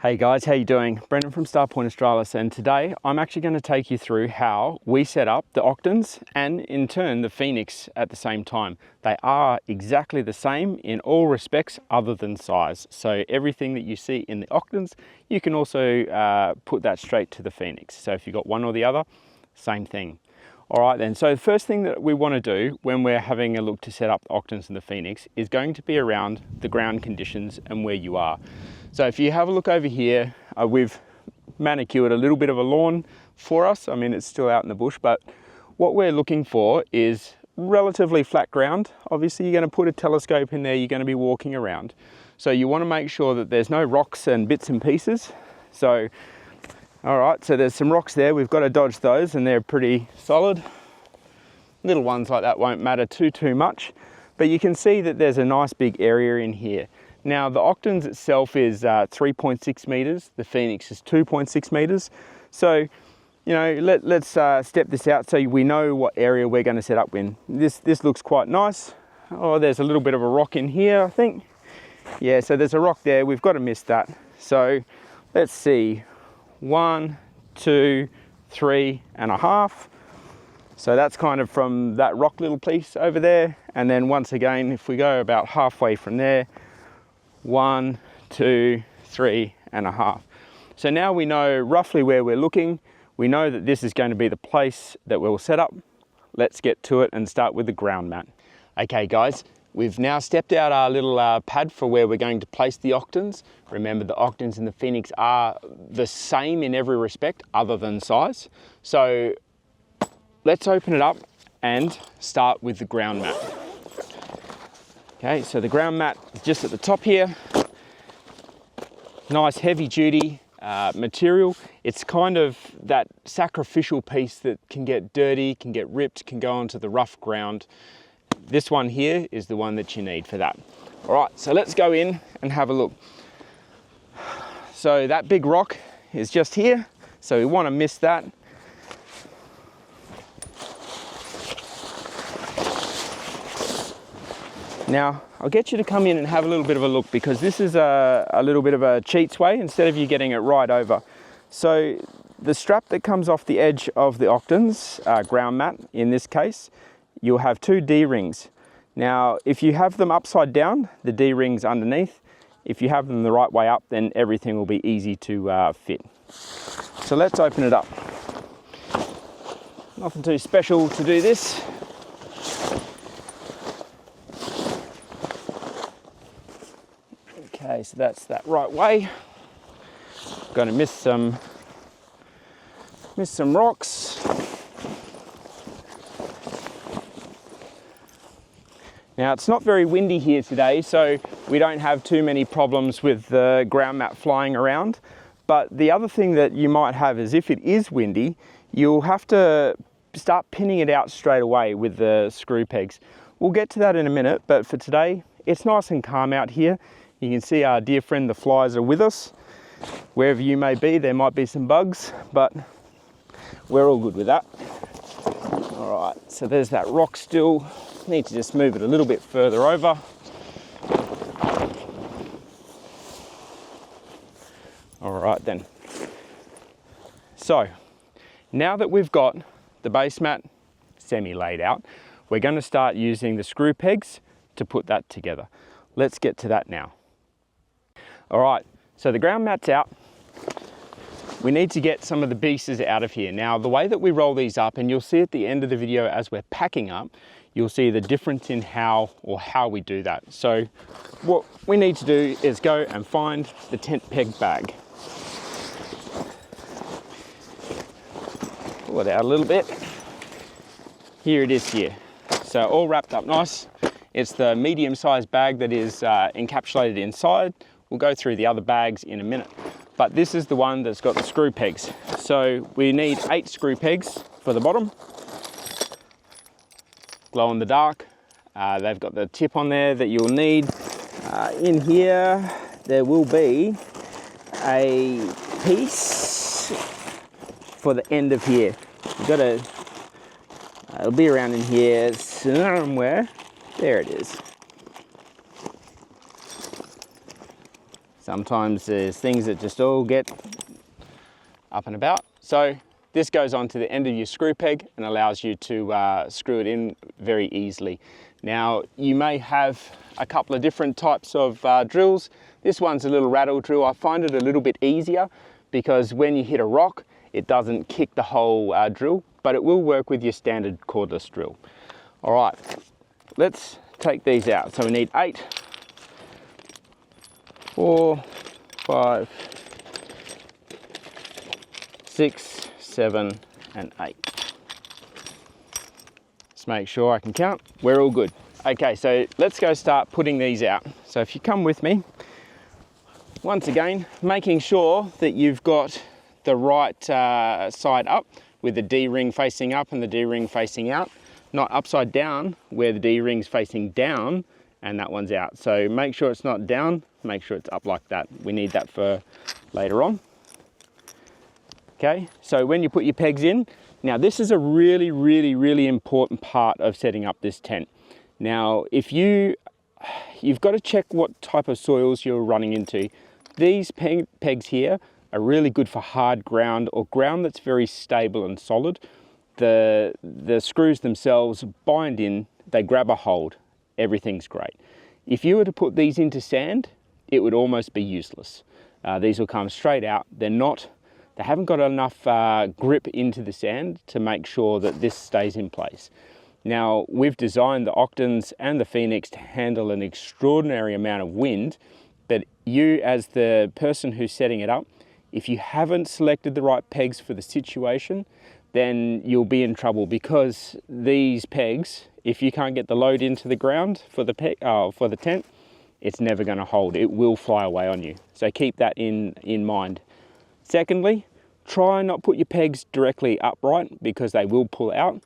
Hey guys, how you doing? Brendan from Starpoint Australis, and today I'm actually going to take you through how we set up the Octans and in turn the Phoenix at the same time. They are exactly the same in all respects other than size. So everything that you see in the Octans, you can also put that straight to the Phoenix. So if you've got one or the other, same thing. All right then, so the first thing that we want to do when we're having a look to set up the Octans and the Phoenix is going to be around the ground conditions and where you are. So if you have a look over here, we've manicured a little bit of a lawn for us. I mean, it's still out in the bush, but what we're looking for is relatively flat ground. Obviously, you're going to put a telescope in there, you're going to be walking around. So you want to make sure that there's no rocks and bits and pieces. So all right, so there's some rocks there. We've got to dodge those and they're pretty solid. Little ones like that won't matter too much, but you can see that there's a nice big area in here. Now the Octans itself is 3.6 meters. The Phoenix is 2.6 meters. So, you know, let's step this out so we know what area we're going to set up in. This looks quite nice. Oh, there's a little bit of a rock in here, I think. Yeah, so there's a rock there. We've got to miss that. So let's see. 1, 2, 3.5. So that's kind of from that rock little piece over there. And then once again, if we go about halfway from there, 1, 2, 3.5. So now we know roughly where we're looking. We know that this is going to be the place that we'll set up. Let's get to it and start with the ground mat. Okay guys, we've now stepped out our little pad for where we're going to place the Octans. Remember, the Octans and the Phoenix are the same in every respect other than size. So let's open it up and start with the ground mat. Okay, so the ground mat is just at the top here. Nice heavy duty material. It's kind of that sacrificial piece that can get dirty, can get ripped, can go onto the rough ground. This one here is the one that you need for that. All right, so let's go in and have a look. So that big rock is just here, so we want to miss that. Now, I'll get you to come in and have a little bit of a look, because this is a little bit of a cheat's way instead of you getting it right over. So the strap that comes off the edge of the Octans, ground mat in this case, you'll have 2 D-rings. Now, if you have them upside down, the D-ring's underneath. If you have them the right way up, then everything will be easy to fit. So let's open it up. Nothing too special to do this. Okay, so that's that right way. Going to miss some rocks. Now, it's not very windy here today, so we don't have too many problems with the ground mat flying around. But the other thing that you might have is, if it is windy, you'll have to start pinning it out straight away with the screw pegs. We'll get to that in a minute, but for today, it's nice and calm out here. You can see our dear friend the flies are with us. Wherever you may be, there might be some bugs, but we're all good with that. All right, so there's that rock still. Need to just move it a little bit further over. All right then. So now that we've got the base mat semi laid out, we're going to start using the screw pegs to put that together. Let's get to that now. All right, so the ground mat's out. We need to get some of the pieces out of here. Now, the way that we roll these up, and you'll see at the end of the video as we're packing up, you'll see the difference in how we do that. So what we need to do is go and find the tent peg bag. Pull it out a little bit. Here it is here. So all wrapped up nice. It's the medium-sized bag that is encapsulated inside. We'll go through the other bags in a minute, but this is the one that's got the screw pegs. So we need 8 screw pegs for the bottom. Glow in the dark. They've got the tip on there that you'll need. In here, there will be a piece for the end of here. You've got to, it'll be around in here somewhere. There it is. Sometimes there's things that just all get up and about. So this goes on to the end of your screw peg and allows you to screw it in very easily. Now, you may have a couple of different types of drills. This one's a little rattle drill. I find it a little bit easier because when you hit a rock, it doesn't kick the whole drill, but it will work with your standard cordless drill. All right, let's take these out. So we need 8, 4, 5, 6, 7, and 8. Let's make sure I can count. We're all good. Okay, so let's go start putting these out. So if you come with me, once again, making sure that you've got the right side up with the D-ring facing up and the D-ring facing out, not upside down where the D-ring's facing down and that one's out. So make sure it's not down, make sure it's up like that. We need that for later on. Okay, so when you put your pegs in, now this is a really important part of setting up this tent. Now, if you've got to check what type of soils you're running into. These pegs here are really good for hard ground or ground that's very stable and solid. The screws themselves bind in, they grab a hold, everything's great. If you were to put these into sand, it would almost be useless. These will come straight out. They haven't got enough grip into the sand to make sure that this stays in place. Now, we've designed the Octans and the Phoenix to handle an extraordinary amount of wind, but you as the person who's setting it up, if you haven't selected the right pegs for the situation, then you'll be in trouble, because these pegs, if you can't get the load into the ground for the tent, it's never going to hold. It will fly away on you. So keep that in mind. Secondly, try not put your pegs directly upright because they will pull out.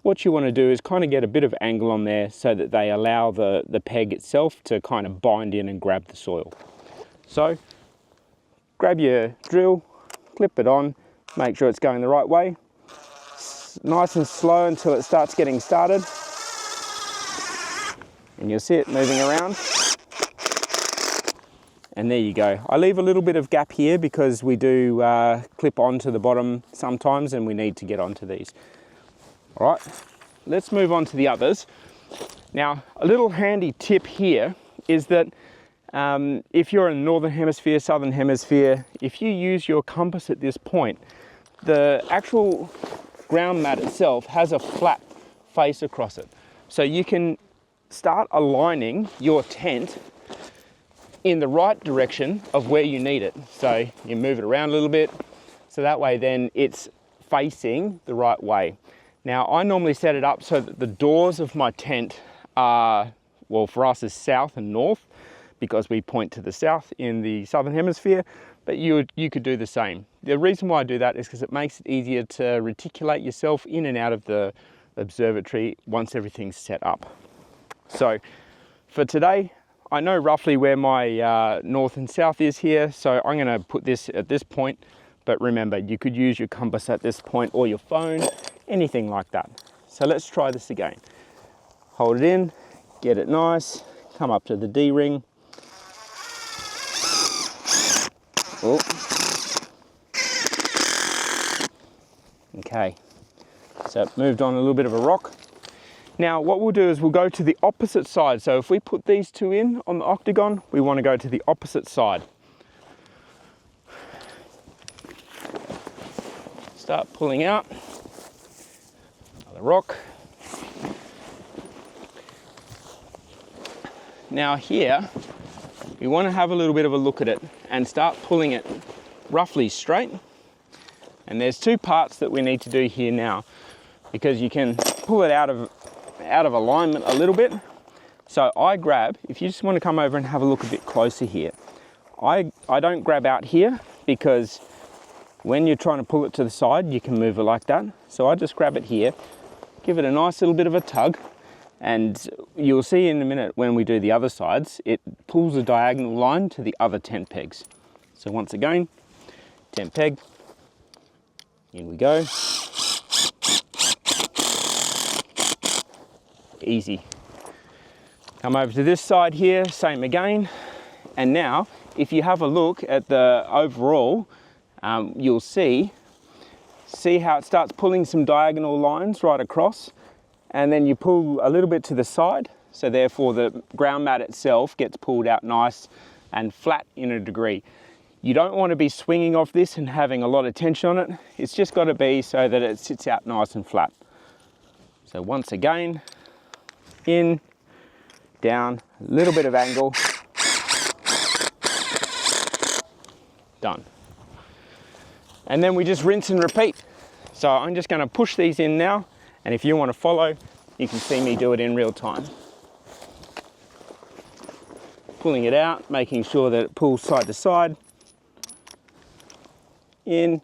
What you want to do is kind of get a bit of angle on there so that they allow the peg itself to kind of bind in and grab the soil. So grab your drill, clip it on, make sure it's going the right way. Nice and slow until it starts getting started. And you'll see it moving around. And there you go. I leave a little bit of gap here because we do clip onto the bottom sometimes and we need to get onto these. All right, let's move on to the others. Now, a little handy tip here is that if you're in the Northern Hemisphere, Southern Hemisphere, if you use your compass at this point, the actual ground mat itself has a flat face across it. So you can start aligning your tent in the right direction of where you need it. So you move it around a little bit, so that way then it's facing the right way. Now, I normally set it up so that the doors of my tent are, well, for us is south and north, because we point to the south in the Southern Hemisphere, but you could do the same. The reason why I do that is because it makes it easier to reticulate yourself in and out of the observatory once everything's set up. So for today, I know roughly where my north and south is here, so I'm going to put this at this point, but remember, you could use your compass at this point or your phone, anything like that. So let's try this again. Hold it in, get it nice, come up to the D-ring. Oh. Okay, so it moved on a little bit of a rock. Now what we'll do is we'll go to the opposite side. So if we put these two in on the octagon, we want to go to the opposite side. Start pulling out the rock. Now here, we want to have a little bit of a look at it and start pulling it roughly straight. And there's two parts that we need to do here now, because you can pull it out of alignment a little bit. So I grab, if you just want to come over and have a look a bit closer here, I don't grab out here, because when you're trying to pull it to the side, you can move it like that. So I just grab it here, give it a nice little bit of a tug, and you'll see in a minute when we do the other sides, it pulls a diagonal line to the other tent pegs. So once again, tent peg, in we go. Easy. Come over to this side here, same again. And now, if you have a look at the overall, you'll see how it starts pulling some diagonal lines right across, and then you pull a little bit to the side, so therefore the ground mat itself gets pulled out nice and flat in a degree. You don't want to be swinging off this and having a lot of tension on it. It's just got to be so that it sits out nice and flat. So once again, in, down, a little bit of angle, done. And then we just rinse and repeat. So I'm just going to push these in now, and if you want to follow, you can see me do it in real time. Pulling it out, making sure that it pulls side to side. In.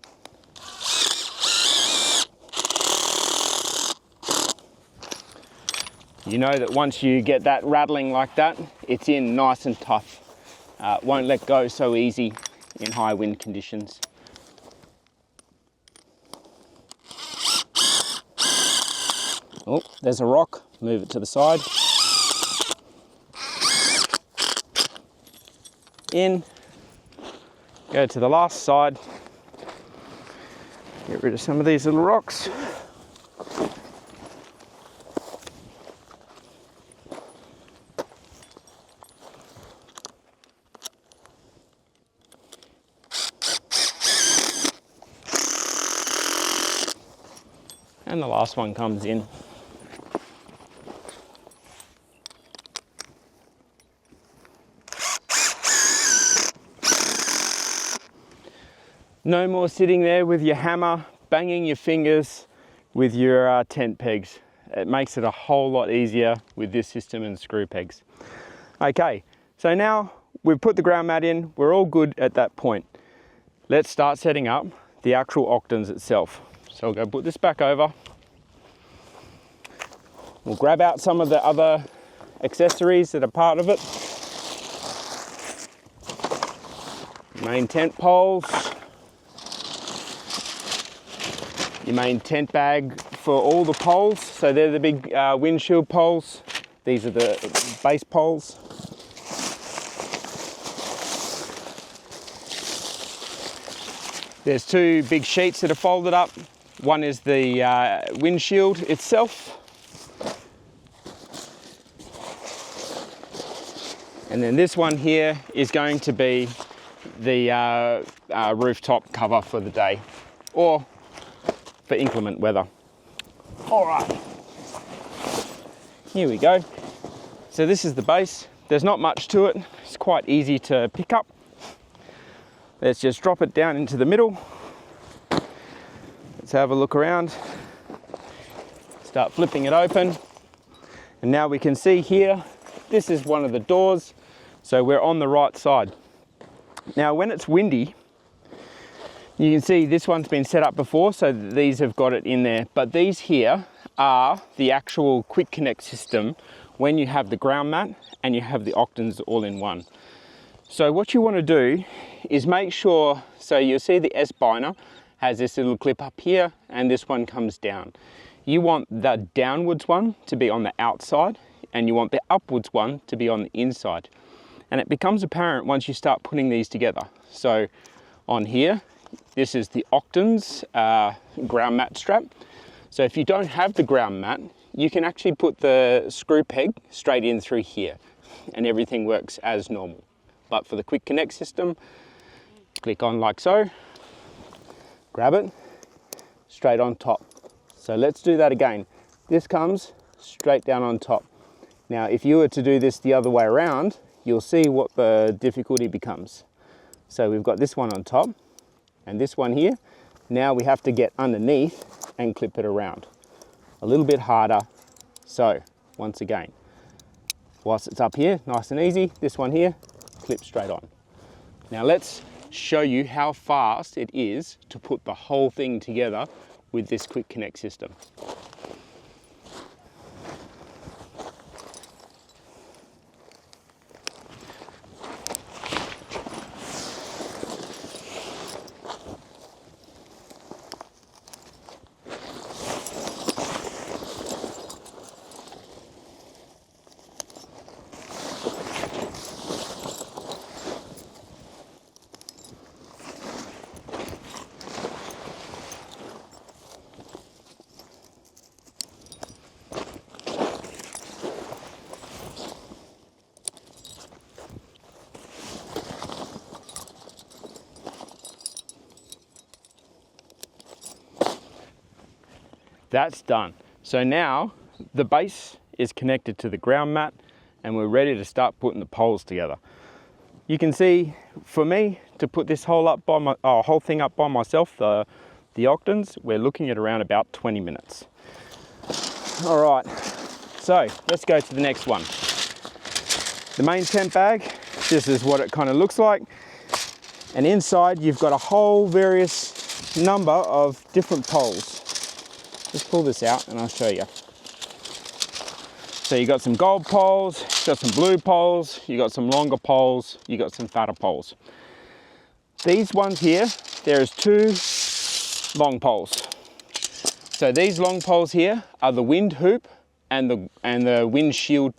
You know that once you get that rattling like that, it's in nice and tough. Won't let go so easy in high wind conditions. Oh, there's a rock, move it to the side. In, go to the last side. Get rid of some of these little rocks. And the last one comes in. No more sitting there with your hammer, banging your fingers with your tent pegs. It makes it a whole lot easier with this system and screw pegs. Okay, so now we've put the ground mat in, we're all good at that point. Let's start setting up the actual octans itself. So I'll go put this back over. We'll grab out some of the other accessories that are part of it. Main tent poles. Your main tent bag for all the poles. So they're the big windshield poles. These are the base poles. There's two big sheets that are folded up. One is the windshield itself. And then this one here is going to be the rooftop cover for the day, or for inclement weather. All right, here we go. So this is the base. There's not much to it. It's quite easy to pick up. Let's just drop it down into the middle. Let's have a look around. Start flipping it open. And now we can see here, this is one of the doors. So we're on the right side. Now when it's windy, you can see this one's been set up before, so these have got it in there. But these here are the actual quick connect system when you have the ground mat and you have the octans all in one. So what you want to do is make sure, so you'll see the S-biner has this little clip up here and this one comes down. You want the downwards one to be on the outside and you want the upwards one to be on the inside. And it becomes apparent once you start putting these together. So on here, this is the octans ground mat strap. So if you don't have the ground mat, you can actually put the screw peg straight in through here and everything works as normal. But for the quick connect system, click on like so, grab it, straight on top. So let's do that again. This comes straight down on top. Now, if you were to do this the other way around, you'll see what the difficulty becomes. So we've got this one on top and this one here. Now we have to get underneath and clip it around. A little bit harder. So once again, whilst it's up here, nice and easy, this one here, clip straight on. Now let's show you how fast it is to put the whole thing together with this quick connect system. That's done. So now the base is connected to the ground mat and we're ready to start putting the poles together. You can see, for me to put this whole thing up by myself, the octans, we're looking at around about 20 minutes. All right, so let's go to the next one. The main tent bag, this is what it kind of looks like. And inside you've got a whole various number of different poles. Let's pull this out and I'll show you. So you got some gold poles, you got some blue poles, you got some longer poles, you got some fatter poles. These ones here, there's 2 long poles. So these long poles here are the wind hoop and the windshield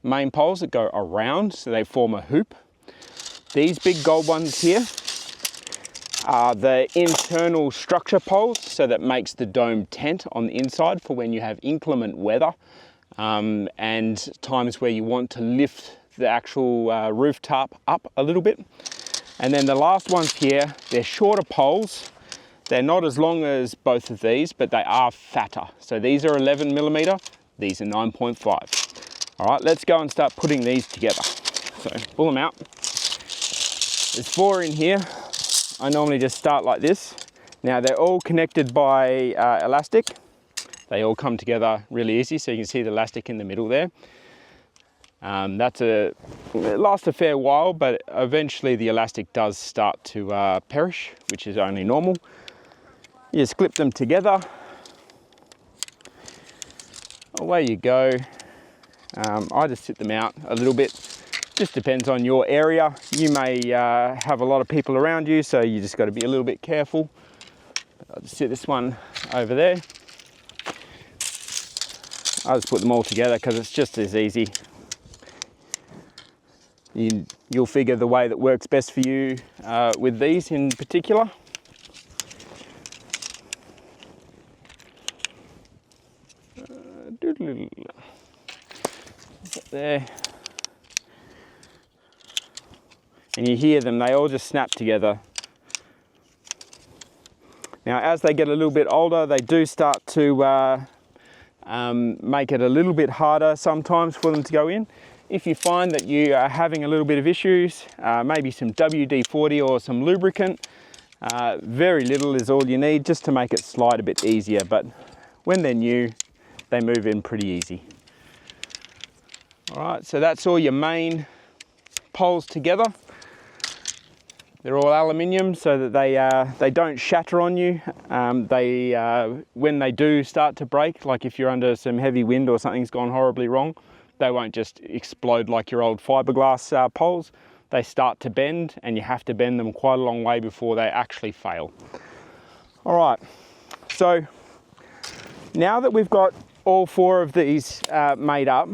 main poles that go around, so they form a hoop. These big gold ones here are the internal structure poles, so that makes the dome tent on the inside for when you have inclement weather and times where you want to lift the actual rooftop up a little bit. And then the last ones here, they're shorter poles. They're not as long as both of these, but they are fatter. So these are 11 millimeter, these are 9.5. All right, let's go and start putting these together. So pull them out. There's 4 in here. I normally just start like this. Now they're all connected by elastic. They all come together really easy, so you can see the elastic in the middle there. It lasts a fair while, but eventually the elastic does start to perish, which is only normal. You just clip them together. Away you go. I just sit them out a little bit. Just depends on your area. You may have a lot of people around you, so you just got to be a little bit careful. I'll just sit this one over there. I'll just put them all together because it's just as easy. You'll figure the way that works best for you with these in particular. There. And you hear them, they all just snap together. Now as they get a little bit older, they do start to make it a little bit harder sometimes for them to go in. If you find that you are having a little bit of issues, maybe some WD-40 or some lubricant, very little is all you need just to make it slide a bit easier, but when they're new, they move in pretty easy. All right, so that's all your main poles together. They're all aluminium so that they don't shatter on you. When they do start to break, like if you're under some heavy wind or something's gone horribly wrong, they won't just explode like your old fiberglass poles. They start to bend and you have to bend them quite a long way before they actually fail. All right, so now that we've got all 4 of these made up,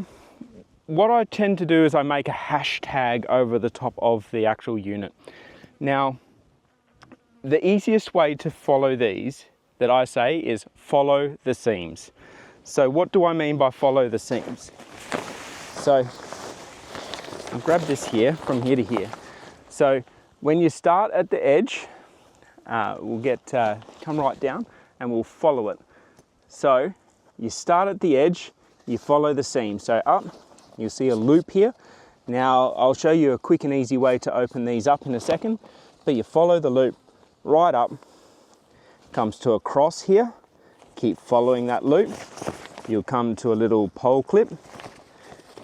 what I tend to do is I make a hashtag over the top of the actual unit. Now, the easiest way to follow these that I say is follow the seams. So what do I mean by follow the seams? So I'll grab this here from here to here. So when you start at the edge, we'll come right down and we'll follow it. So you start at the edge, you follow the seam. So up, you'll see a loop here. Now I'll show you a quick and easy way to open these up in a second, but you follow the loop right up, comes to a cross here, keep following that loop, you'll come to a little pole clip,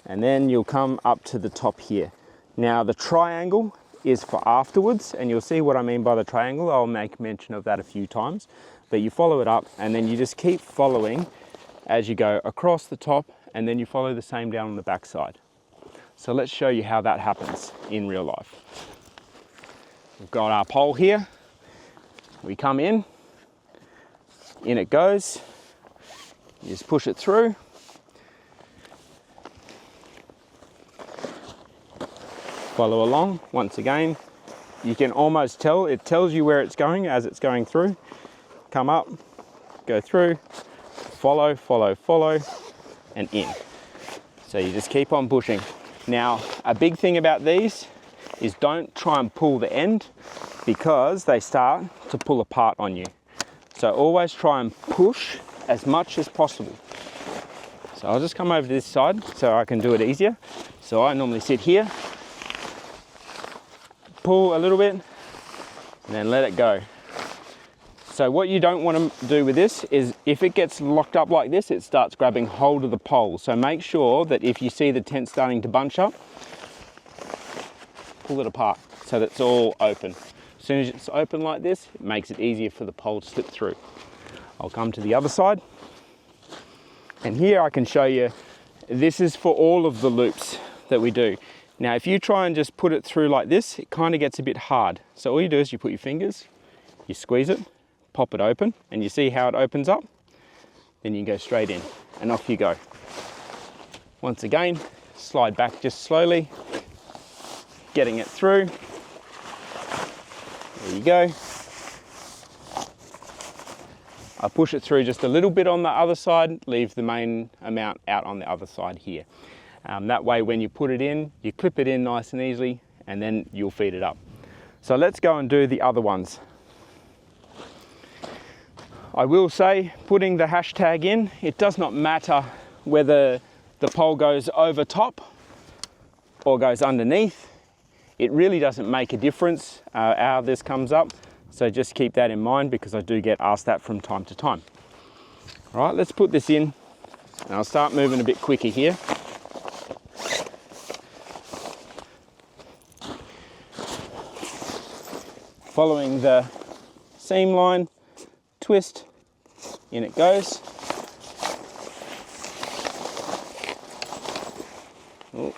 and then you'll come up to the top here. Now the triangle is for afterwards, and you'll see what I mean by the triangle. I'll make mention of that a few times, but you follow it up and then you just keep following as you go across the top, and then you follow the same down on the back side. So let's show you how that happens in real life. We've got our pole here. We come in it goes. You just push it through. Follow along. Once again, you can almost tell, it tells you where it's going as it's going through. Come up, go through, follow, follow, follow, and in. So you just keep on pushing. Now, a big thing about these is don't try and pull the end because they start to pull apart on you. So always try and push as much as possible. So I'll just come over to this side so I can do it easier. So I normally sit here, pull a little bit, and then let it go. So what you don't want to do with this is if it gets locked up like this, it starts grabbing hold of the pole. So make sure that if you see the tent starting to bunch up, pull it apart so that it's all open. As soon as it's open like this, it makes it easier for the pole to slip through. I'll come to the other side. And here I can show you, this is for all of the loops that we do. Now, if you try and just put it through like this, it kind of gets a bit hard. So all you do is you put your fingers, you squeeze it, pop it open, and you see how it opens up. Then you go straight in and off you go. Once again, slide back just slowly, getting it through. There you go. I push it through just a little bit on the other side, leave the main amount out on the other side here. That way when you put it in, you clip it in nice and easily, and then you'll feed it up. So let's go and do the other ones. I will say, putting the hashtag in, it does not matter whether the pole goes over top or goes underneath. It really doesn't make a difference how this comes up. So just keep that in mind because I do get asked that from time to time. All right, let's put this in and I'll start moving a bit quicker here. Following the seam line, twist, in it goes. Oh.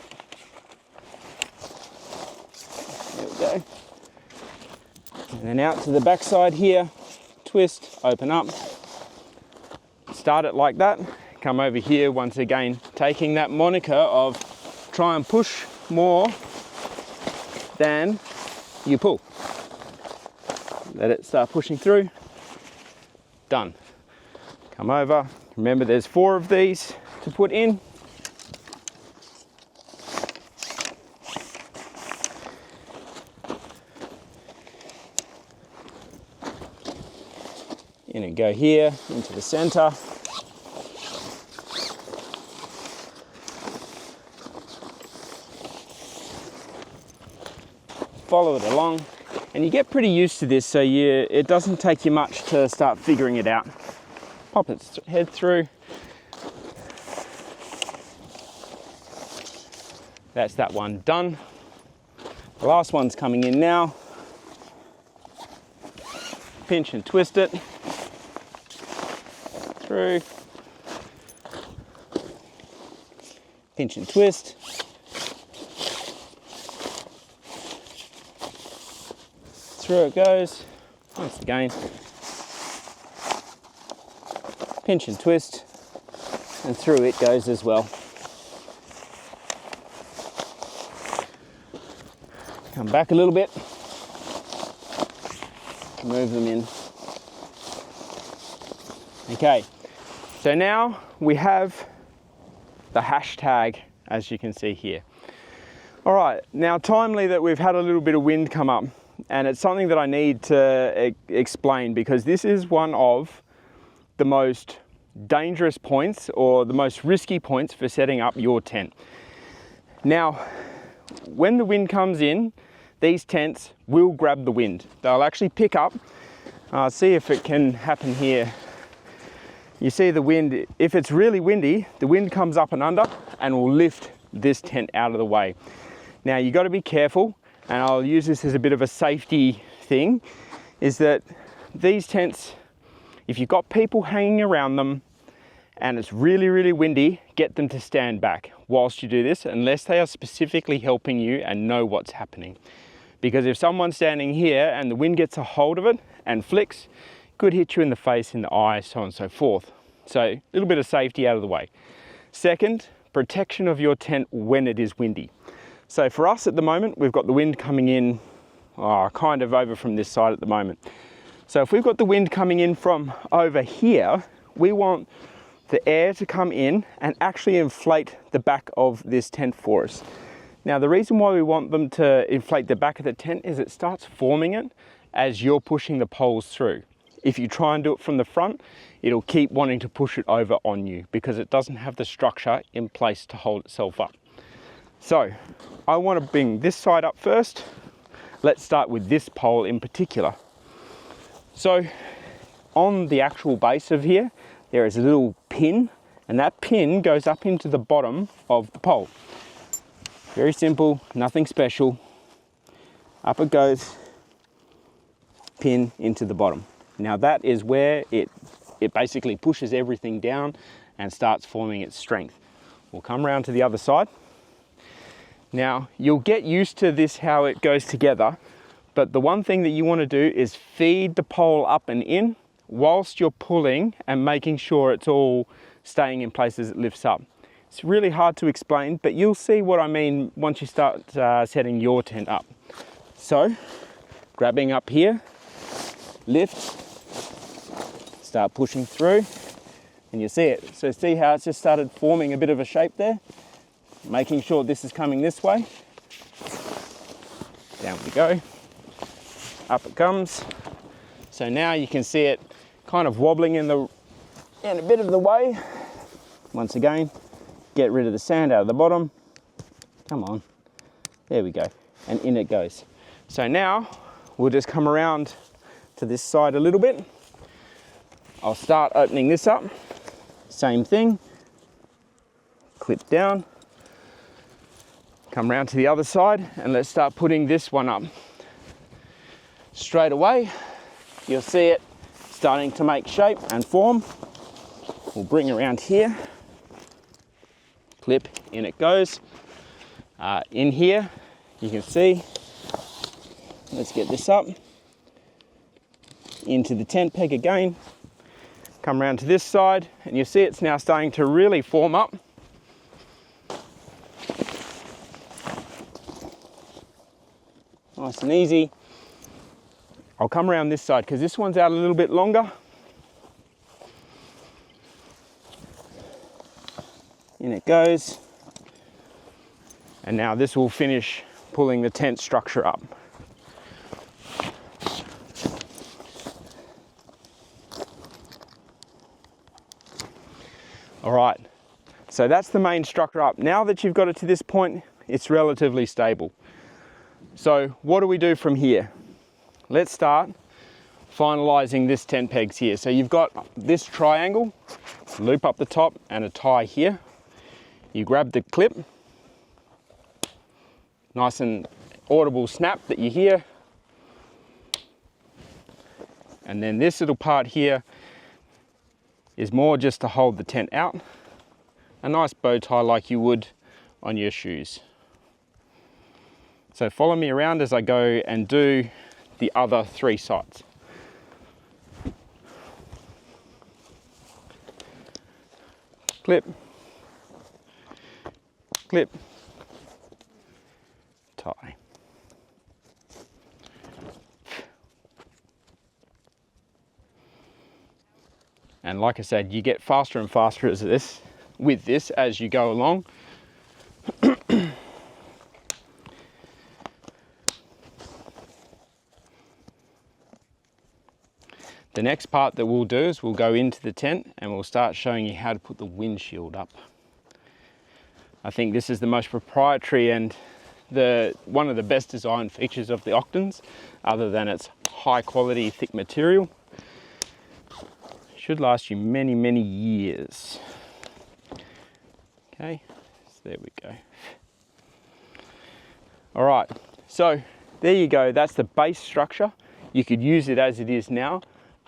There we go. And then out to the back side here, twist, open up. Start it like that. Come over here once again, taking that moniker of try and push more than you pull. Let it start pushing through. Done. Come over. Remember there's 4 of these to put in. In and go here into the center. Follow it along. And you get pretty used to this, so it doesn't take you much to start figuring it out. Pop its head through. That's that one done. The last one's coming in now. Pinch and twist it through. Pinch and twist. Through it goes, once again, pinch and twist, and through it goes as well. Come back a little bit, move them in. Okay, so now we have the hashtag, as you can see here. All right, now timely that we've had a little bit of wind come up. And it's something that I need to explain because this is one of the most dangerous points or the most risky points for setting up your tent. Now, when the wind comes in, these tents will grab the wind. They'll actually pick up. See if it can happen here. You see the wind, if it's really windy, the wind comes up and under and will lift this tent out of the way. Now, you got to be careful. And I'll use this as a bit of a safety thing, is that these tents, if you've got people hanging around them and it's really, really windy, get them to stand back whilst you do this, unless they are specifically helping you and know what's happening. Because if someone's standing here and the wind gets a hold of it and flicks, it could hit you in the face, in the eye, so on and so forth. So a little bit of safety out of the way. Second, protection of your tent when it is windy. So for us at the moment, we've got the wind coming in kind of over from this side at the moment. So if we've got the wind coming in from over here, we want the air to come in and actually inflate the back of this tent for us. Now the reason why we want them to inflate the back of the tent is it starts forming it as you're pushing the poles through. if you try and do it from the front, it'll keep wanting to push it over on you because it doesn't have the structure in place to hold itself up. So I want to bring this side up first. Let's start with this pole in particular. So on the actual base of here, there is a little pin, and that pin goes up into the bottom of the pole. Very simple, nothing special. Up it goes, pin into the bottom. Now that is where it basically pushes everything down and starts forming its strength. We'll come around to the other side. Now you'll get used to this, how it goes together, but the one thing that you want to do is feed the pole up and in whilst you're pulling and making sure it's all staying in place as it lifts up. It's really hard to explain, but you'll see what I mean once you start setting your tent up. So, grabbing up here, lift, start pushing through, and you see it. So see how it's just started forming a bit of a shape there? Making sure this is coming this way. Down we go. Up it comes. So now you can see it kind of wobbling in a bit of the way. Once again, get rid of the sand out of the bottom. Come on. There we go. And in it goes. So now we'll just come around to this side a little bit. I'll start opening this up. Same thing. Clip down. Come around to the other side and let's start putting this one up. Straight away, you'll see it starting to make shape and form. We'll bring around here. Clip, in it goes. In here, you can see, let's get this up, into the tent peg again, come around to this side, and you see it's now starting to really form up. Nice and easy. I'll come around this side because this one's out a little bit longer. In it goes. And now this will finish pulling the tent structure up. All right, so that's the main structure up. Now that you've got it to this point, it's relatively stable. So what do we do from here? Let's start finalizing this tent pegs here. So you've got this triangle, loop up the top and a tie here. You grab the clip, nice and audible snap that you hear. And then this little part here is more just to hold the tent out. A nice bow tie like you would on your shoes. So follow me around as I go and do the other three sides. Clip, clip, tie. And like I said, you get faster and faster with this as you go along. The next part that we'll do is we'll go into the tent and we'll start showing you how to put the windshield up. I think this is the most proprietary and one of the best design features of the Octans, other than its high quality, thick material. Should last you many, many years. Okay, so there we go. All right, so there you go. That's the base structure. You could use it as it is now,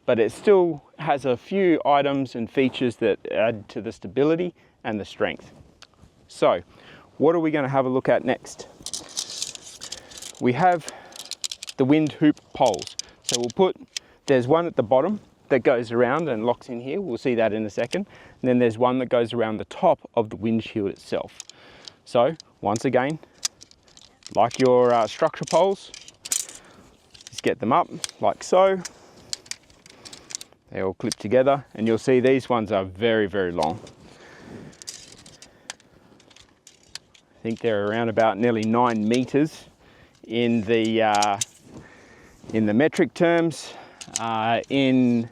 but it still has a few items and features that add to the stability and the strength. So, what are we going to have a look at next? We have the wind hoop poles. So there's one at the bottom that goes around and locks in here. We'll see that in a second. And then there's one that goes around the top of the windshield itself. So, once again, like your structure poles, just get them up like so. They all clip together, and you'll see these ones are very, very long. I think they're around about nearly 9 meters in the metric terms. In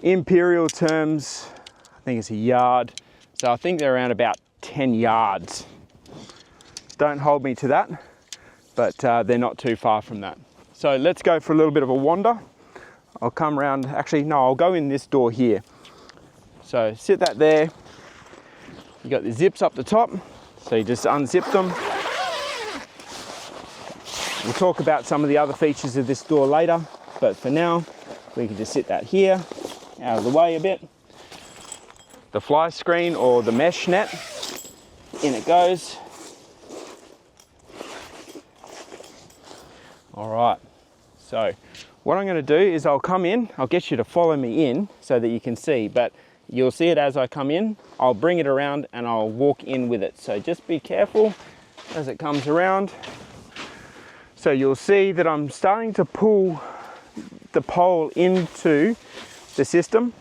imperial terms, I think it's a yard. So I think they're around about 10 yards. Don't hold me to that, but they're not too far from that. So let's go for a little bit of a wander. I'll come around, actually, no, I'll go in this door here. So sit that there. You got the zips up the top, so you just unzip them. We'll talk about some of the other features of this door later, but for now, we can just sit that here, out of the way a bit. The fly screen or the mesh net, in it goes. All right, so what I'm going to do is I'll come in, I'll get you to follow me in so that you can see, but you'll see it as I come in. I'll bring it around and I'll walk in with it. So just be careful as it comes around. So you'll see that I'm starting to pull the pole into the system.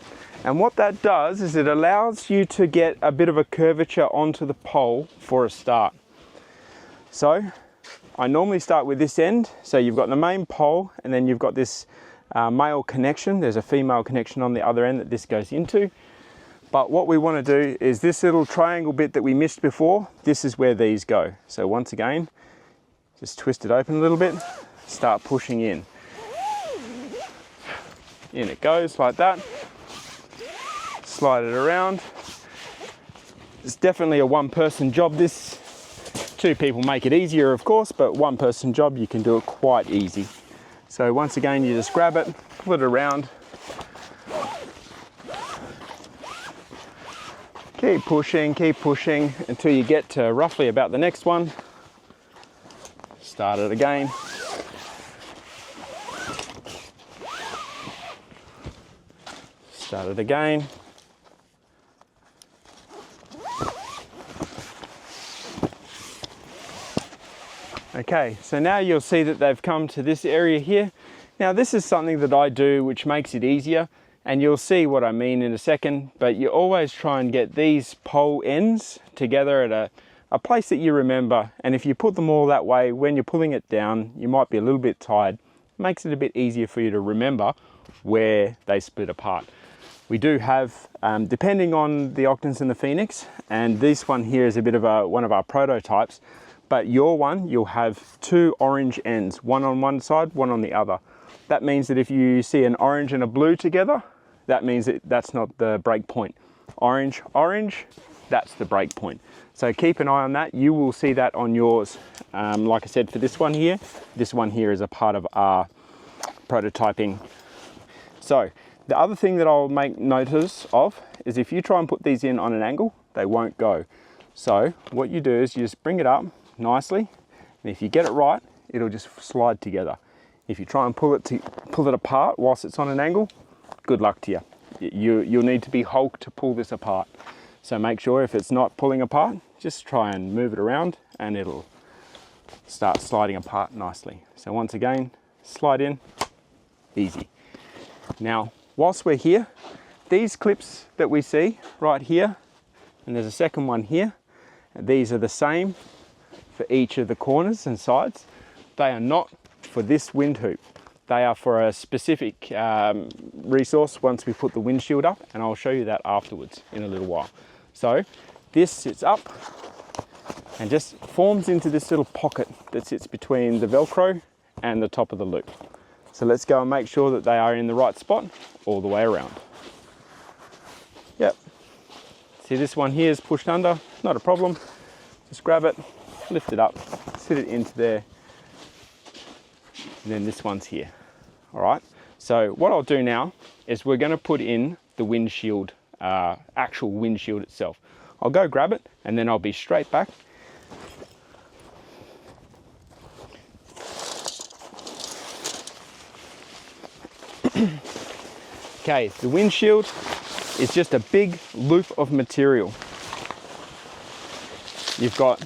And what that does is it allows you to get a bit of a curvature onto the pole for a start. So I normally start with this end. So you've got the main pole and then you've got this male connection. There's a female connection on the other end that this goes into. But what we want to do is this little triangle bit that we missed before, this is where these go. So once again, just twist it open a little bit, start pushing in. In it goes like that. Slide it around. It's definitely a one-person job this. Two people make it easier, of course, but one-person job, you can do it quite easy. So once again, you just grab it, pull it around. Keep pushing until you get to roughly about the next one. Start it again. Start it again. Okay, so now you'll see that they've come to this area here. Now this is something that I do which makes it easier, and you'll see what I mean in a second, but you always try and get these pole ends together at a place that you remember, and if you put them all that way, when you're pulling it down, you might be a little bit tired. It makes it a bit easier for you to remember where they split apart. We do have, depending on the Octans and the Phoenix, and this one here is a bit of one of our prototypes, but your one, you'll have two orange ends, one on one side, one on the other. That means that if you see an orange and a blue together, that means that that's not the break point. Orange, orange, that's the break point. So keep an eye on that. You will see that on yours. Like I said, for this one here is a part of our prototyping. So the other thing that I'll make notice of is if you try and put these in on an angle, they won't go. So what you do is you just bring it up nicely, and if you get it right, it'll just slide together. If you try and pull it apart whilst it's on an angle, good luck to you. You'll need to be Hulk to pull this apart. So make sure if it's not pulling apart, just try and move it around and it'll start sliding apart nicely. So once again, slide in, easy. Now, whilst we're here, these clips that we see right here, and there's a second one here, these are the same for each of the corners and sides. They are not for this wind hoop. They are for a specific resource once we put the windshield up, and I'll show you that afterwards in a little while. So this sits up and just forms into this little pocket that sits between the Velcro and the top of the loop. So let's go and make sure that they are in the right spot all the way around. Yep. See, this one here is pushed under, not a problem. Just grab it, lift it up, sit it into there, and then this one's here. All right, so what I'll do now is we're going to put in the windshield, actual windshield itself. I'll go grab it and then I'll be straight back. Okay, the windshield is just a big loop of material. You've got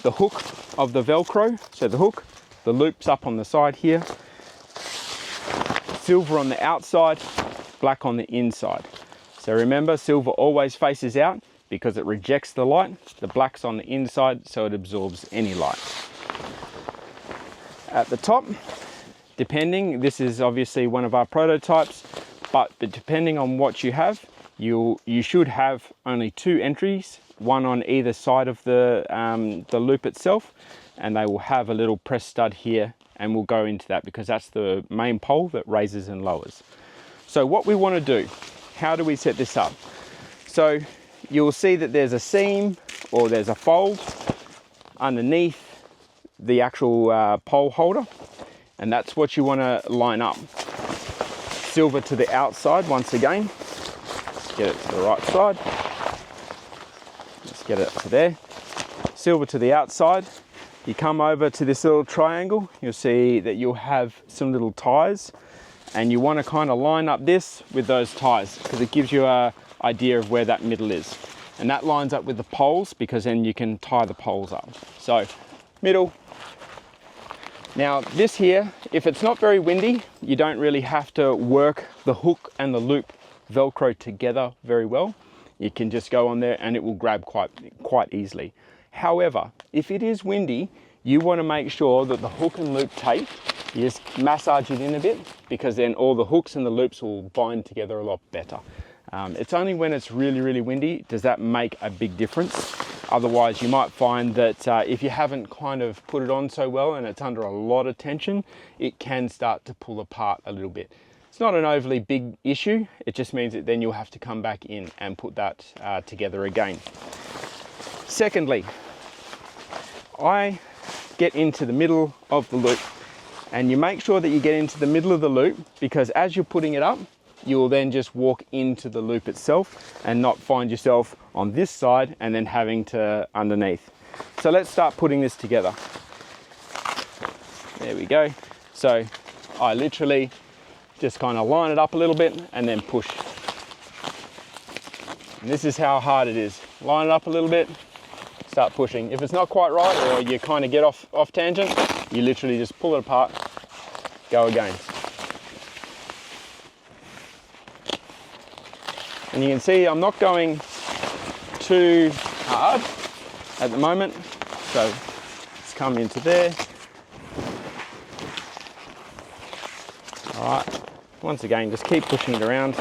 the hook of the Velcro, so the hook, the loop's up on the side here, silver on the outside, black on the inside. So remember, silver always faces out because it rejects the light. The black's on the inside, so it absorbs any light. At the top, depending, this is obviously one of our prototypes, but depending on what you have, you should have only 2 entries, one on either side of the loop itself, and they will have a little press stud here, and we'll go into that because that's the main pole that raises and lowers. So what we want to do, how do we set this up? So you'll see that there's a seam or there's a fold underneath the actual pole holder, and that's what you want to line up. Silver to the outside once again. Let's get it to the right side. Let's get it to there. Silver to the outside. You come over to this little triangle, you'll see that you'll have some little ties, and you want to kind of line up this with those ties because it gives you an idea of where that middle is. And that lines up with the poles because then you can tie the poles up. So middle. Now this here, if it's not very windy, you don't really have to work the hook and the loop Velcro together very well. You can just go on there and it will grab quite easily. However, if it is windy, you want to make sure that the hook and loop tape, you just massage it in a bit, because then all the hooks and the loops will bind together a lot better. It's only when it's really windy does that make a big difference. Otherwise, you might find that if you haven't kind of put it on so well and it's under a lot of tension, it can start to pull apart a little bit. It's not an overly big issue. It just means that then you'll have to come back in and put that together again. Secondly, I get into the middle of the loop, and you make sure that you get into the middle of the loop, because as you're putting it up, you will then just walk into the loop itself and not find yourself on this side and then having to underneath. So let's start putting this together. There we go. So I literally just kind of line it up a little bit and then push. And this is how hard it is. Line it up a little bit, start pushing. If it's not quite right, or you kind of get off tangent, you literally just pull it apart, go again. And you can see I'm not going too hard at the moment. So let's come into there. All right, once again, just keep pushing it around.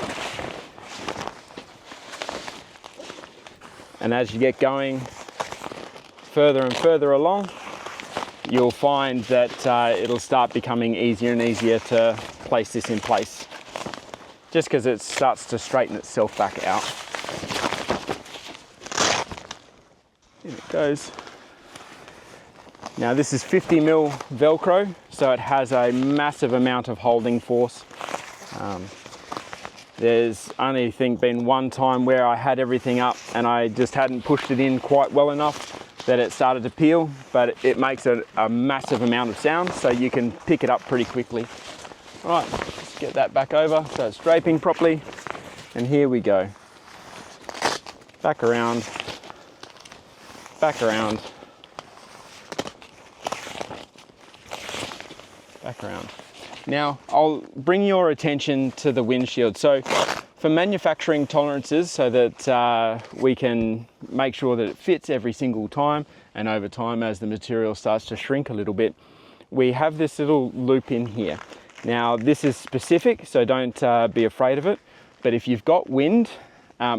And as you get going further and further along, you'll find that it'll start becoming easier and easier to place this in place, just because it starts to straighten itself back out. Here it goes. Now this is 50mm Velcro, so it has a massive amount of holding force. There's only, I think, been one time where I had everything up and I just hadn't pushed it in quite well enough that it started to peel, but it makes a massive amount of sound, so you can pick it up pretty quickly. All right, let's get that back over so it's draping properly. And here we go. Back around, back around, back around. Now, I'll bring your attention to the windshield. So for manufacturing tolerances, so that we can make sure that it fits every single time, and over time as the material starts to shrink a little bit, we have this little loop in here. Now this is specific, so don't be afraid of it, but if you've got wind,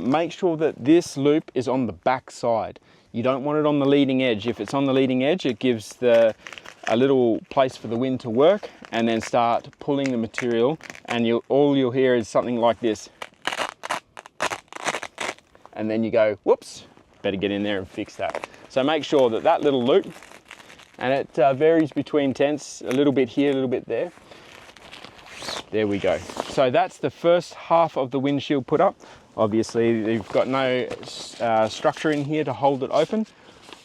make sure that this loop is on the back side. You don't want it on the leading edge. If it's on the leading edge, it gives a little place for the wind to work and then start pulling the material, and all you'll hear is something like this. And then you go, whoops, better get in there and fix that. So make sure that that little loop, and it varies between tenths, a little bit here, a little bit there. There we go. So that's the first half of the windshield put up. Obviously, you've got no structure in here to hold it open.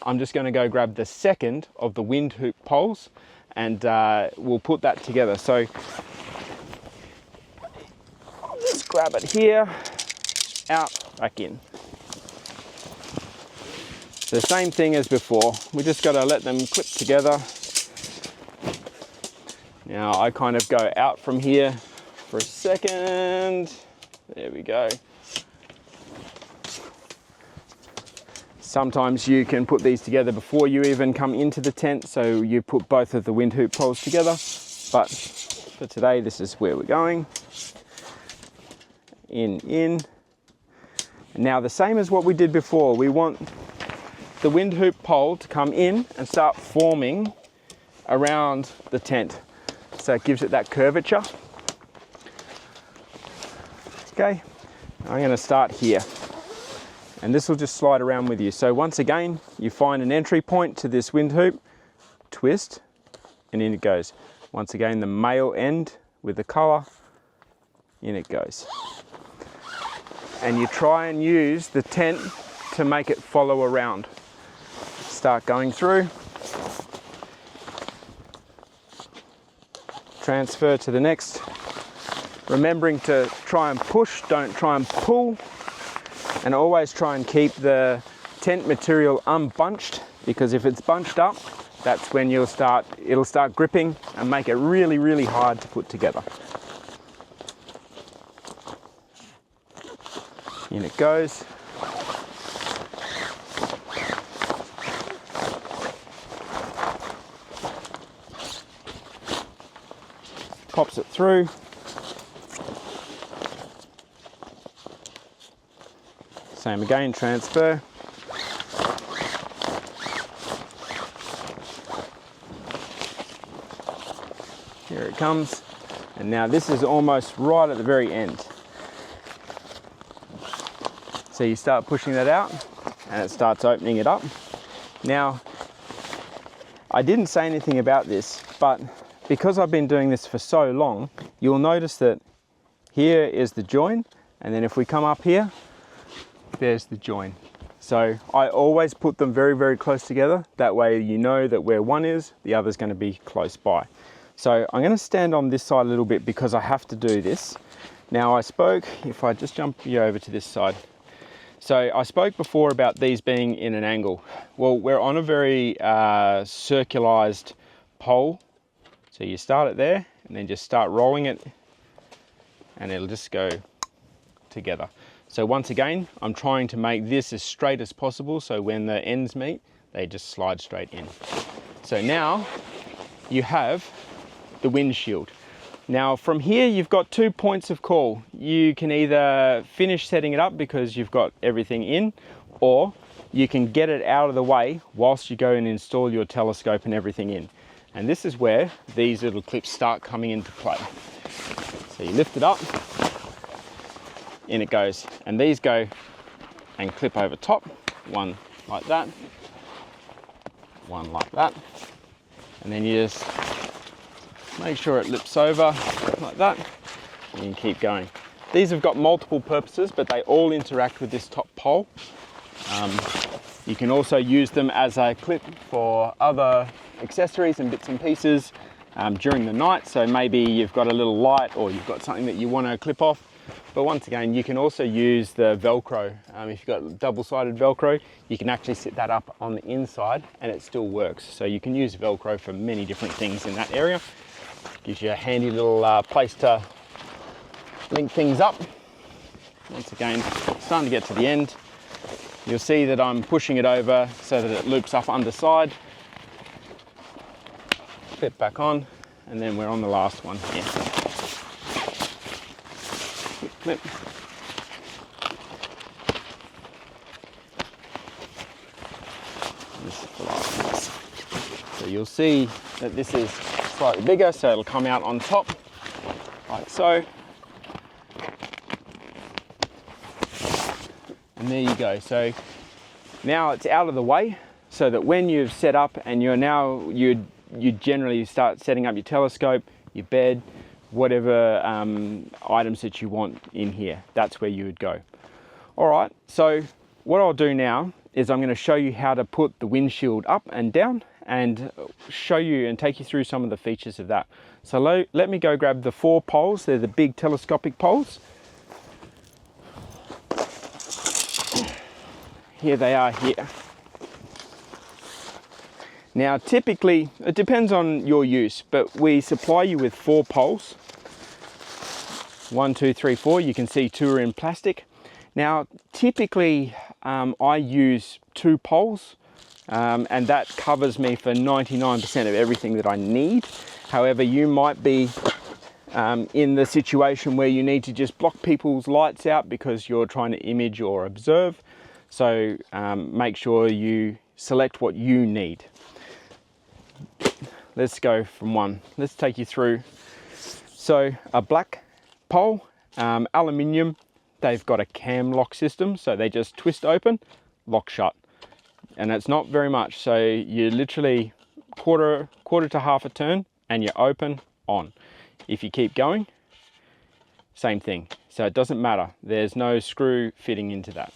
I'm just going to go grab the second of the wind hoop poles, and we'll put that together. So I'll just grab it here, out, back in. The same thing as before. We just got to let them clip together. Now I kind of go out from here for a second. There we go. Sometimes you can put these together before you even come into the tent, so you put both of the wind hoop poles together. But for today, this is where we're going. In. And now the same as what we did before, we want the wind hoop pole to come in and start forming around the tent. So it gives it that curvature. Okay, I'm going to start here. And this will just slide around with you. So once again, you find an entry point to this wind hoop, twist, and in it goes. Once again, the male end with the collar, in it goes. And you try and use the tent to make it follow around. Start going through. Transfer to the next. Remembering to try and push, don't try and pull. And always try and keep the tent material unbunched, because if it's bunched up, that's when it'll start gripping and make it really, really hard to put together. In it goes. Pops it through. Same again, transfer. Here it comes. And now this is almost right at the very end. So you start pushing that out and it starts opening it up. Now, I didn't say anything about this, but because I've been doing this for so long, you'll notice that here is the join, and then if we come up here, there's the join. So I always put them very, very close together. That way you know that where one is, the other's going to be close by. So I'm going to stand on this side a little bit because I have to do this. Now I spoke, if I just jump you over to this side. So I spoke before about these being in an angle. Well, we're on a very circularized pole. So you start it there and then just start rolling it and it'll just go together. So once again, I'm trying to make this as straight as possible so when the ends meet, they just slide straight in. So now you have the windshield. Now from here, you've got 2 points of call. You can either finish setting it up because you've got everything in, or you can get it out of the way whilst you go and install your telescope and everything in. And this is where these little clips start coming into play. So you lift it up, in it goes. And these go and clip over top, one like that, one like that. And then you just make sure it lips over like that, and you can keep going. These have got multiple purposes, but they all interact with this top pole. You can also use them as a clip for other accessories and bits and pieces during the night. So maybe you've got a little light or you've got something that you want to clip off. But once again, you can also use the Velcro. If you've got double-sided Velcro, you can actually sit that up on the inside and it still works. So you can use Velcro for many different things in that area. Gives you a handy little place to link things up. Once again, starting to get to the end. You'll see that I'm pushing it over so that it loops up underside. Clip back on, and then we're on the last one here. Clip. This is the last piece. So you'll see that this is slightly bigger, so it'll come out on top, like so. And there you go. So now it's out of the way, so that when you've set up and you generally start setting up your telescope, your bed, whatever items that you want in here, that's where you would go. All right, so what I'll do now is I'm going to show you how to put the windshield up and down and show you and take you through some of the features of that. So let me go grab the 4 poles. They're the big telescopic poles. Here they are here. Now typically, it depends on your use, but we supply you with 4 poles. 1, 2, 3, 4. You can see 2 are in plastic. Now typically I use 2 poles and that covers me for 99% of everything that I need. However, you might be in the situation where you need to just block people's lights out because you're trying to image or observe. So make sure you select what you need. Let's go from one. Let's take you through. So a black pole, aluminium, they've got a cam lock system, so they just twist open, lock shut. And it's not very much, so you literally quarter to half a turn and you're open, on. If you keep going, same thing. So it doesn't matter, there's no screw fitting into that.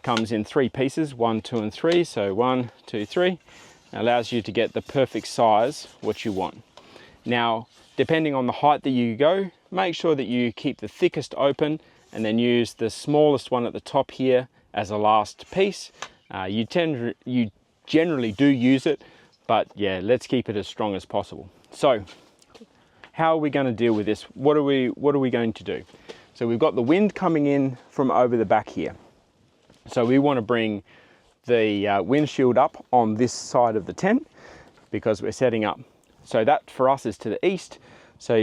Comes in 3 pieces, 1, 2 and 3, so 1, 2, 3. Allows you to get the perfect size what you want. Now, depending on the height that you go, make sure that you keep the thickest open and then use the smallest one at the top here as a last piece. You generally do use it, but yeah, let's keep it as strong as possible. So how are we going to deal with this? What are we going to do? So we've got the wind coming in from over the back here. So we want to bring the windshield up on this side of the tent because we're setting up. So that for us is to the east. So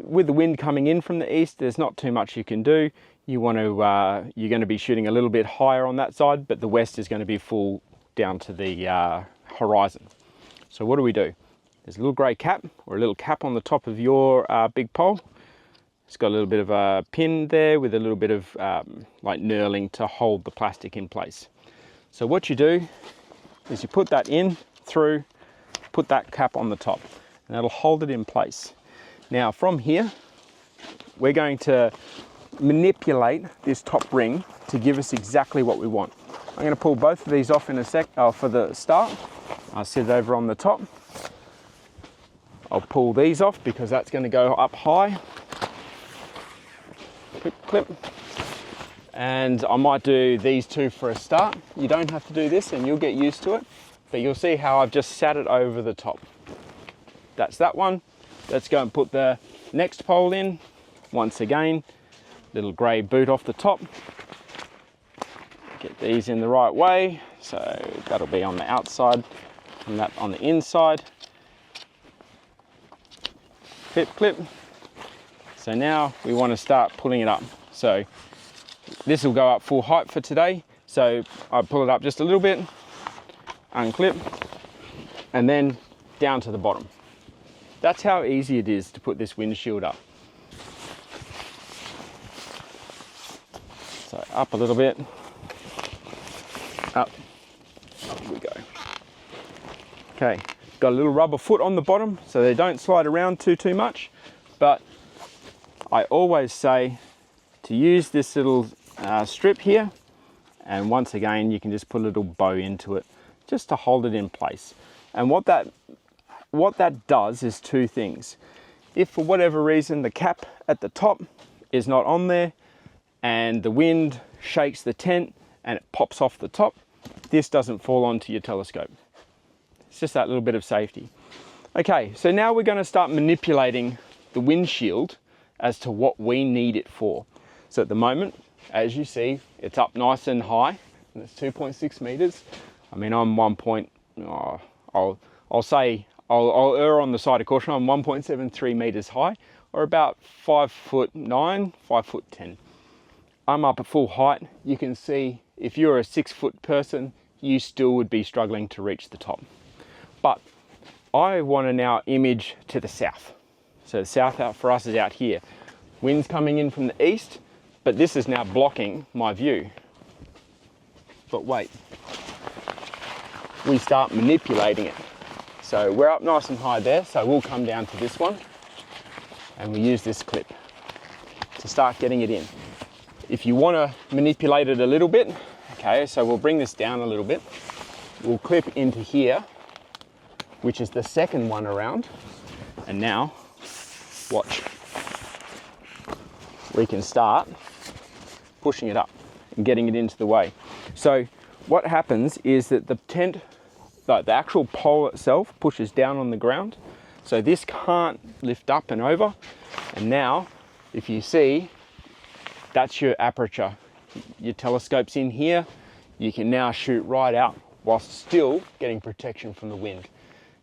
with the wind coming in from the east, there's not too much you can do. You're going to be shooting a little bit higher on that side, but the west is going to be full down to the horizon. So what do? There's a little grey cap or a little cap on the top of your big pole. It's got a little bit of a pin there with a little bit of like knurling to hold the plastic in place. So what you do is you put that in through, put that cap on the top, and that'll hold it in place. Now from here, we're going to manipulate this top ring to give us exactly what we want. I'm going to pull both of these off in a sec for the start. I'll sit it over on the top. I'll pull these off because that's going to go up high. Clip, clip. And I might do these two for a start. You don't have to do this and you'll get used to it, but you'll see how I've just sat it over the top. That's that one. Let's go and put the next pole in. Once again, little grey boot off the top. Get these in the right way. So that'll be on the outside and that on the inside. Clip, clip. So now we want to start pulling it up. So this will go up full height for today. So I pull it up just a little bit, unclip, and then down to the bottom. That's how easy it is to put this windshield up. So up a little bit, up we go. Okay, got a little rubber foot on the bottom so they don't slide around too much, but I always say to use this little strip here, and once again you can just put a little bow into it just to hold it in place. And what that does is 2 things. If for whatever reason the cap at the top is not on there and the wind shakes the tent and it pops off the top, this doesn't fall onto your telescope. It's just that little bit of safety. Okay, so now we're going to start manipulating the windshield as to what we need it for. So at the moment, as you see, it's up nice and high, and it's 2.6 meters. I mean, I'm I'll err on the side of caution. I'm 1.73 meters high, or about 5'9", 5'10". I'm up at full height. You can see if you're a 6-foot person, you still would be struggling to reach the top. But I want to now image to the south. So the south out for us is out here. Wind's coming in from the east, but this is now blocking my view. But wait, we start manipulating it. So we're up nice and high there, so we'll come down to this one and we use this clip to start getting it in. If you want to manipulate it a little bit, okay, so we'll bring this down a little bit. We'll clip into here, which is the second one around. And now, watch. We can start pushing it up and getting it into the way. So what happens is that the tent, like the actual pole itself, pushes down on the ground. So this can't lift up and over. And now, if you see, that's your aperture. Your telescope's in here. You can now shoot right out whilst still getting protection from the wind.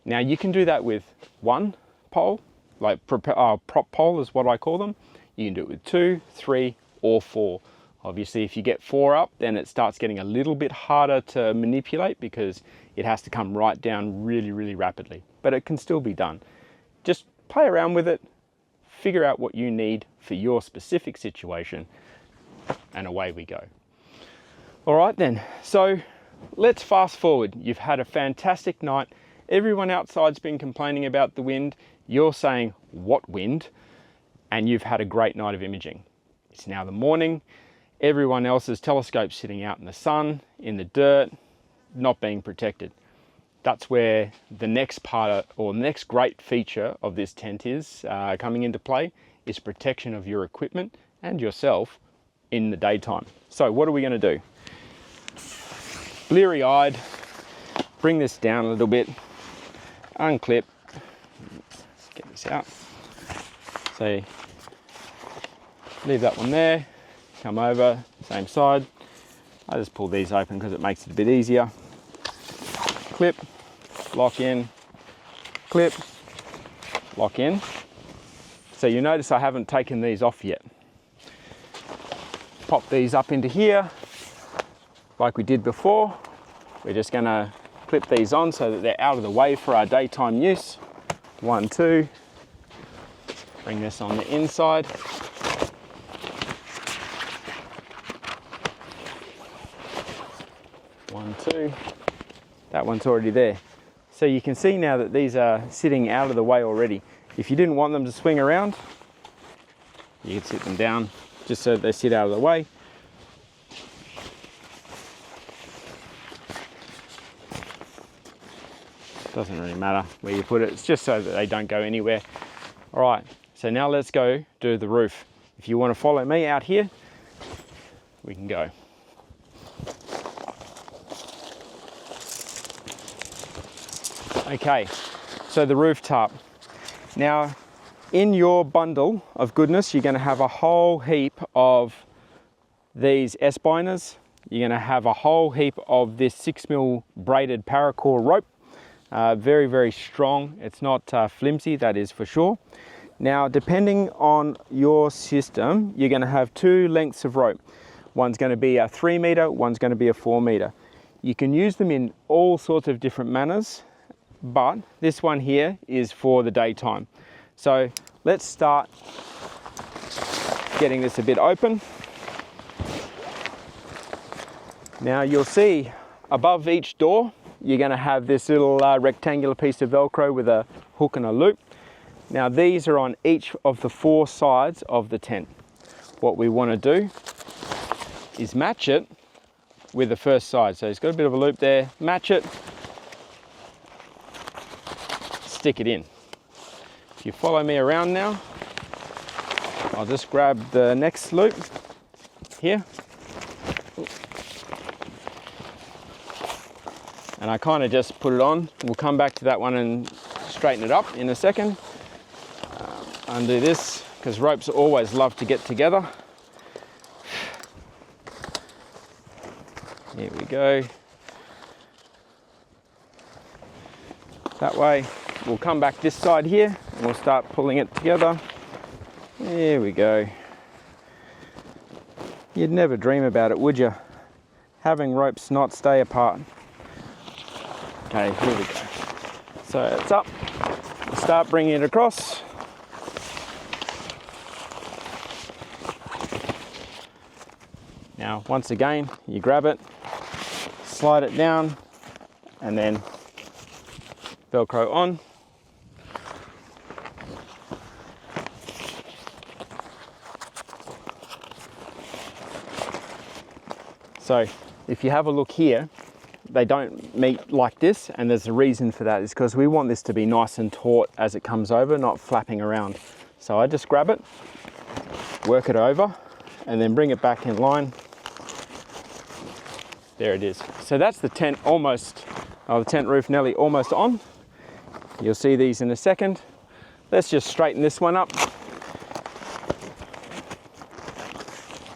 Now you can do that with 1 pole, like prop pole is what I call them. You can do it with 2, 3, or 4. Obviously, if you get 4 up, then it starts getting a little bit harder to manipulate because it has to come right down really, really rapidly. But it can still be done. Just play around with it, figure out what you need for your specific situation, and away we go. All right then, so let's fast forward. You've had a fantastic night. Everyone outside's been complaining about the wind. You're saying, what wind? And you've had a great night of imaging. It's now the morning. Everyone else's telescope's sitting out in the sun, in the dirt, not being protected. That's where the next the next great feature of this tent is coming into play, is protection of your equipment and yourself in the daytime. So what are we going to do? Bleary-eyed, bring this down a little bit, unclip, let's get this out. So leave that one there, come over, same side. I just pull these open because it makes it a bit easier. Clip, lock in, clip, lock in. So you notice I haven't taken these off yet. Pop these up into here like we did before. We're just going to clip these on so that they're out of the way for our daytime use. 1, 2. Bring this on the inside. 1, 2. That one's already there. So you can see now that these are sitting out of the way already. If you didn't want them to swing around, you could sit them down just so they sit out of the way. Doesn't really matter where you put it, it's just so that they don't go anywhere. All right, so now let's go do the roof. If you want to follow me out here, we can go. Okay, so the roof tarp. Now, in your bundle of goodness, you're going to have a whole heap of these S-biners. You're going to have a whole heap of this 6mm braided paracord rope. Very, very strong. It's not flimsy, that is for sure. Now, depending on your system, you're going to have 2 lengths of rope. One's going to be a 3 meter, one's going to be a 4 meter. You can use them in all sorts of different manners, but this one here is for the daytime. So let's start getting this a bit open. Now you'll see above each door, you're going to have this little rectangular piece of Velcro with a hook and a loop. Now these are on each of the 4 sides of the tent. What we want to do is match it with the first side. So it's got a bit of a loop there, match it, stick it in. If you follow me around now, I'll just grab the next loop here. And I kind of just put it on. We'll come back to that one and straighten it up in a second. Undo this, because ropes always love to get together. Here we go. That way. We'll come back this side here and we'll start pulling it together. There we go. You'd never dream about it, would you? Having ropes not stay apart. Okay, here we go. So it's up. We'll start bringing it across. Now, once again, you grab it, slide it down, and then Velcro on. So if you have a look here, they don't meet like this, and there's a reason for that. It's because we want this to be nice and taut as it comes over, not flapping around. So I just grab it, work it over, and then bring it back in line. There it is. So that's the tent almost, the tent roof nearly almost on. You'll see these in a second. Let's just straighten this one up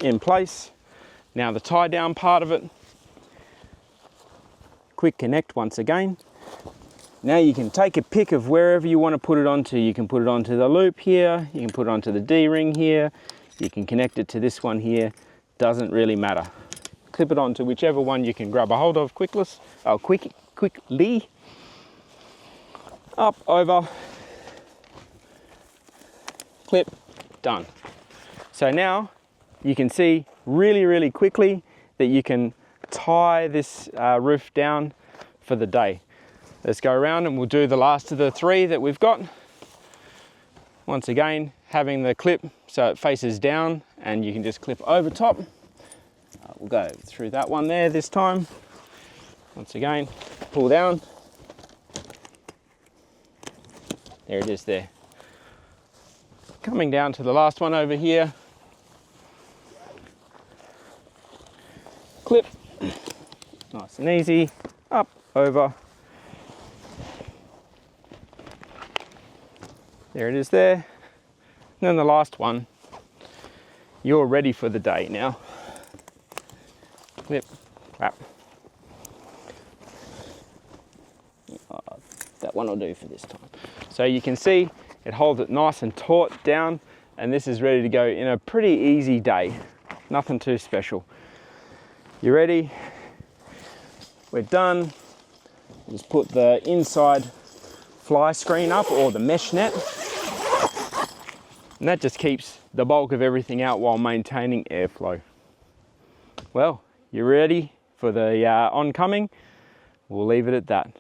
in place. Now the tie down part of it, quick connect once again. Now you can take a pick of wherever you want to put it onto. You can put it onto the loop here, you can put it onto the D-ring here, you can connect it to this one here, doesn't really matter. Clip it onto whichever one you can grab a hold of quickly. Up, over, clip, done. So now you can see really quickly that you can tie this roof down for the day. Let's go around and we'll do the last of the 3 that we've got. Once again, having the clip so it faces down and you can just clip over top. We'll go through that one there this time. Once again, pull down. There it is there. Coming down to the last one over here. Clip, nice and easy, up, over. There it is there. And then the last one, you're ready for the day now. Clip, clap. That one will do for this time. So you can see it holds it nice and taut down, and this is ready to go in a pretty easy day. Nothing too special. You ready? We're done. Just put the inside fly screen up, or the mesh net. And that just keeps the bulk of everything out while maintaining airflow. Well, you ready for the oncoming? We'll leave it at that.